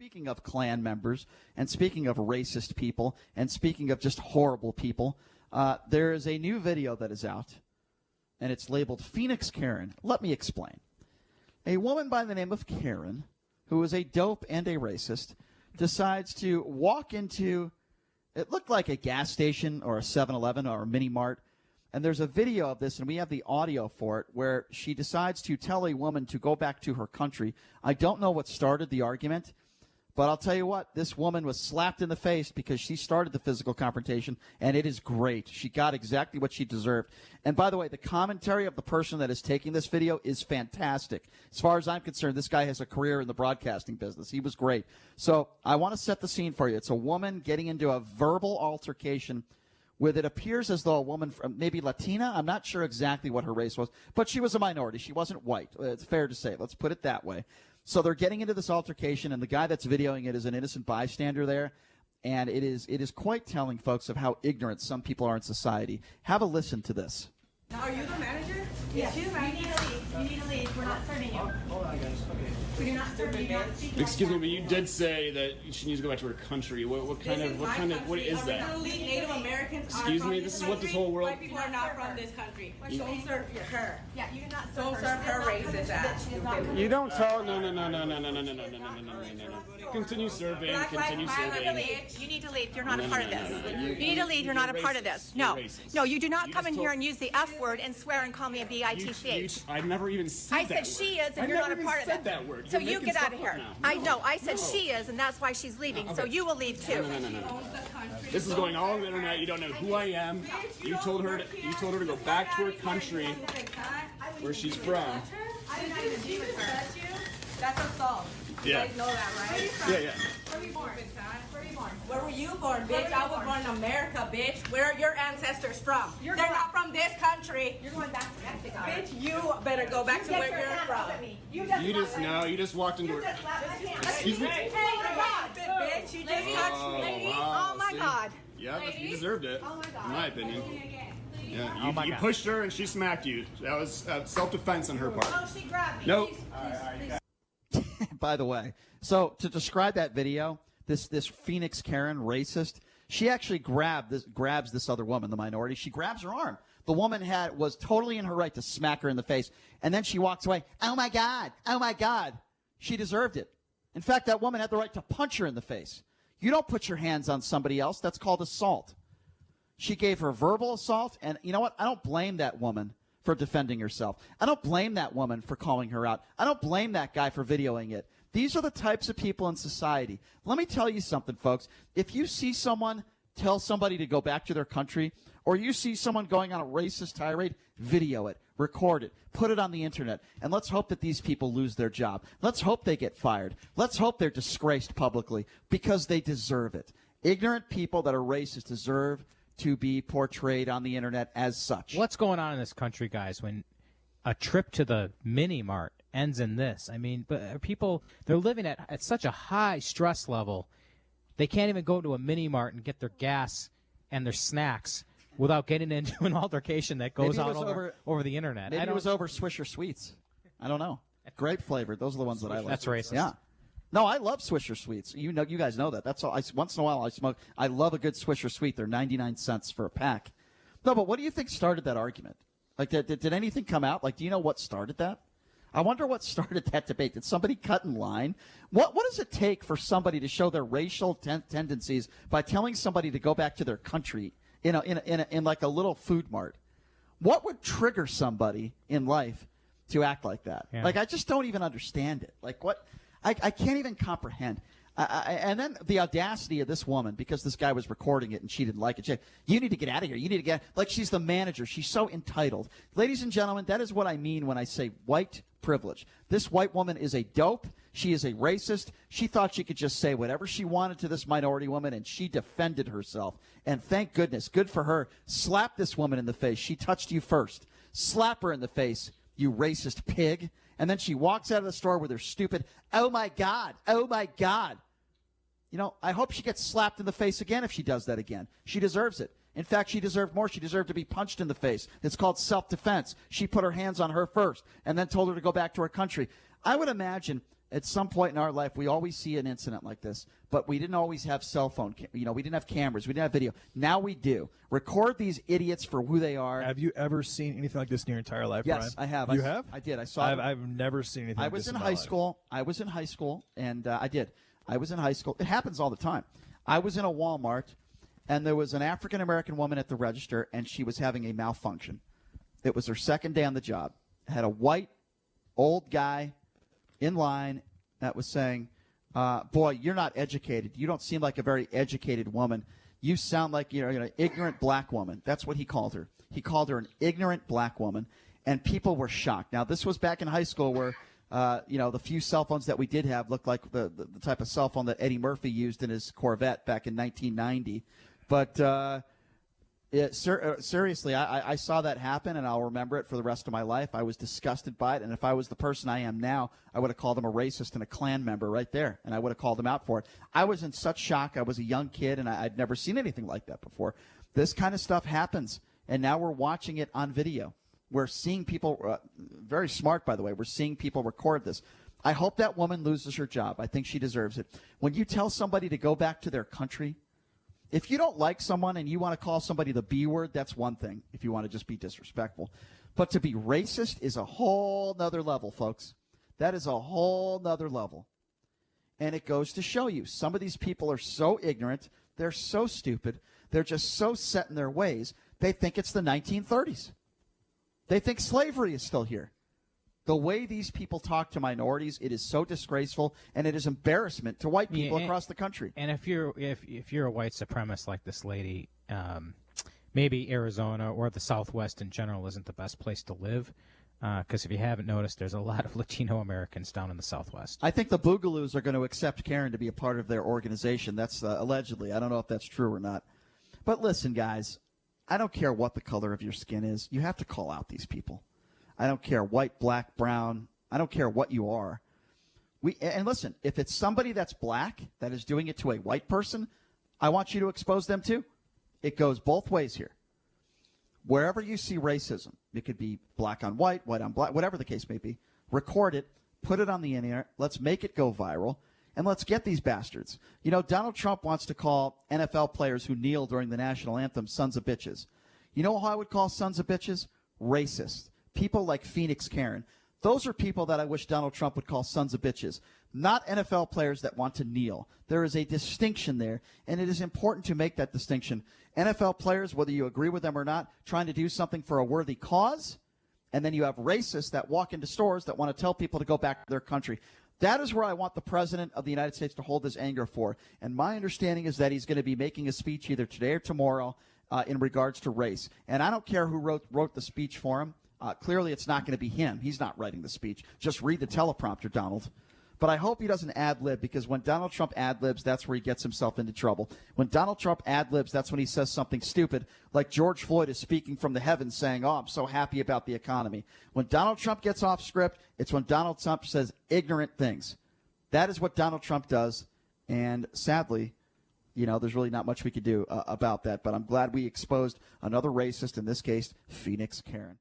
speaking of Klan members and speaking of racist people and speaking of just horrible people, there is a new video that is out, and it's labeled Phoenix Karen. Let me explain. A woman by the name of Karen, who is a dope and a racist, decides to walk into, it looked like a gas station or a 7-Eleven or a mini-mart, and there's a video of this, and we have the audio for it, where she decides to tell a woman to go back to her country. I don't know what started the argument, but I'll tell you what, this woman was slapped in the face because she started the physical confrontation, and it is great. She got exactly what she deserved. And by the way, the commentary of the person that is taking this video is fantastic. As far as I'm concerned, this guy has a career in the broadcasting business. He was great. So I want to set the scene for you. It's a woman getting into a verbal altercation with, it appears as though a woman from maybe Latina. I'm not sure exactly what her race was, but she was a minority. She wasn't white. It's fair to say. Let's put it that way. So they're getting into this altercation, and the guy that's videoing it is an innocent bystander there. And it is quite telling, folks, of how ignorant some people are in society. Have a listen to this. Are you the manager? Yes. You need to leave. You need to leave. We're not serving you. Hold on, guys. Okay. We do not serve you. You're not speaking. Excuse me, but you did say that she needs to go back to her country. What is that? Originally, Native Americans Excuse me, this is what this whole world. White people are not from this country. Don't serve her. Yeah, you do not serve Don't her. serve her racist ass. You don't tell. No. Continue serving. Continue serving. You need to leave. You're not a part of this. You need to leave. You're not a part of this. No. No, you do not come in here and use the F word and swear and call me a bitch. I never even said I that said she is, and you're not a part of that. That word. So you get out of here. I know. I said she is, and that's why she's leaving. So you will leave too. No. This is going all over the internet. You don't know who I am. You told her to go back to her country where she's from. I didn't even deal with her. That's assault. You Yeah. guys know that, right? Yeah. Where were you born? Where were you born, bitch? I was born in America, bitch. Where are your ancestors from? They're not from this country. You're going back to Mexico. Bitch, you better go back to where you're from. You just walked into her. Excuse me. Hey, God, bitch, you just touched me. Oh my God. Yeah, but you deserved it. Oh my God. In my opinion. Yeah, you God. pushed her and she smacked you. That was self-defense on her part. Oh, she grabbed me. Nope. By the way, so to describe that video, this Phoenix Karen racist, she actually grabs this other woman, the minority. She grabs her arm. The woman was totally in her right to smack her in the face, and then she walks away. Oh my God! Oh my God! She deserved it. In fact, that woman had the right to punch her in the face. You don't put your hands on somebody else. That's called assault. She gave her verbal assault, and you know what? I don't blame that woman for defending herself. I don't blame that woman for calling her out. I don't blame that guy for videoing it. These are the types of people in society. Let me tell you something, folks. If you see someone tell somebody to go back to their country, or you see someone going on a racist tirade, video it, record it, put it on the internet, and let's hope that these people lose their job. Let's hope they get fired. Let's hope they're disgraced publicly, because they deserve it. Ignorant people that are racist deserve to be portrayed on the internet as such. What's going on in this country, guys, when a trip to the mini-mart ends in this? I mean, but people, they're living at such a high stress level, they can't even go to a mini-mart and get their gas and their snacks without getting into an altercation that goes out over the internet. Maybe it was over Swisher Sweets. I don't know. Grape flavored. Those are the ones that I like. That's racist. Yeah. No, I love Swisher Sweets. You guys know that. That's all. Once in a while I smoke. I love a good Swisher Sweet. They're 99 cents for a pack. No, but what do you think started that argument? Like, did anything come out? Like, do you know what started that? I wonder what started that debate. Did somebody cut in line? What does it take for somebody to show their racial tendencies by telling somebody to go back to their country in like a little food mart? What would trigger somebody in life to act like that? Yeah. Like, I just don't even understand it. Like, what? I can't even comprehend. And then the audacity of this woman, because this guy was recording it and she didn't like it. She said, you need to get out of here. You need to get out. Like, she's the manager. She's so entitled. Ladies and gentlemen, that is what I mean when I say white privilege. This white woman is a dope. She is a racist. She thought she could just say whatever she wanted to this minority woman, and she defended herself. And thank goodness. Good for her. Slap this woman in the face. She touched you first. Slap her in the face, you racist pig. And then she walks out of the store with her stupid, oh my God, oh my God. You know, I hope she gets slapped in the face again if she does that again. She deserves it. In fact, she deserved more. She deserved to be punched in the face. It's called self-defense. She put her hands on her first and then told her to go back to her country. I would imagine at some point in our life, we always see an incident like this, but we didn't always have cell phone. We didn't have cameras. We didn't have video. Now we do. Record these idiots for who they are. Have you ever seen anything like this in your entire life, Brian? Yes, I have. You have? I did. I saw it. I've never seen anything like this in my life. I was in high school, and I did. I was in high school. It happens all the time. I was in a Walmart, and there was an African-American woman at the register, and she was having a malfunction. It was her second day on the job. Had a white, old guy in line that was saying, boy, you're not educated. You don't seem like a very educated woman. You sound like you're an ignorant black woman. That's what he called her. He called her an ignorant black woman, and people were shocked. Now, this was back in high school where, the few cell phones that we did have looked like the type of cell phone that Eddie Murphy used in his Corvette back in 1990. But seriously, I saw that happen, and I'll remember it for the rest of my life. I was disgusted by it, and if I was the person I am now, I would have called him a racist and a Klan member right there, and I would have called him out for it. I was in such shock. I was a young kid, and I'd never seen anything like that before. This kind of stuff happens, and now we're watching it on video. We're seeing people, very smart, by the way, we're seeing people record this. I hope that woman loses her job. I think she deserves it. When you tell somebody to go back to their country, if you don't like someone and you want to call somebody the B word, that's one thing, if you want to just be disrespectful. But to be racist is a whole nother level, folks. That is a whole nother level. And it goes to show you, some of these people are so ignorant, they're so stupid, they're just so set in their ways, they think it's the 1930s. They think slavery is still here. The way these people talk to minorities, it is so disgraceful, and it is embarrassment to white people across the country. And if you're a white supremacist like this lady, maybe Arizona or the Southwest in general isn't the best place to live, because if you haven't noticed, there's a lot of Latino Americans down in the Southwest. I think the Boogaloos are going to accept Karen to be a part of their organization. That's allegedly. I don't know if that's true or not. But listen, guys, I don't care what the color of your skin is. You have to call out these people. I don't care white, black, brown. I don't care what you are. And listen, if it's somebody that's black that is doing it to a white person, I want you to expose them too. It goes both ways here. Wherever you see racism, it could be black on white, white on black, whatever the case may be, record it, put it on the internet, let's make it go viral, and let's get these bastards. Donald Trump wants to call NFL players who kneel during the national anthem sons of bitches. You know how I would call sons of bitches? Racist. People like Phoenix Karen. Those are people that I wish Donald Trump would call sons of bitches, not NFL players that want to kneel. There is a distinction there, and it is important to make that distinction. NFL players, whether you agree with them or not, trying to do something for a worthy cause, and then you have racists that walk into stores that want to tell people to go back to their country. That is where I want the President of the United States to hold his anger for, and my understanding is that he's going to be making a speech either today or tomorrow in regards to race. And I don't care who wrote the speech for him. Clearly, it's not going to be him. He's not writing the speech. Just read the teleprompter, Donald. But I hope he doesn't ad-lib, because when Donald Trump ad-libs, that's where he gets himself into trouble. When Donald Trump ad-libs, that's when he says something stupid, like George Floyd is speaking from the heavens saying, I'm so happy about the economy. When Donald Trump gets off script, it's when Donald Trump says ignorant things. That is what Donald Trump does, and sadly, there's really not much we could do about that. But I'm glad we exposed another racist, in this case, Phoenix Karen.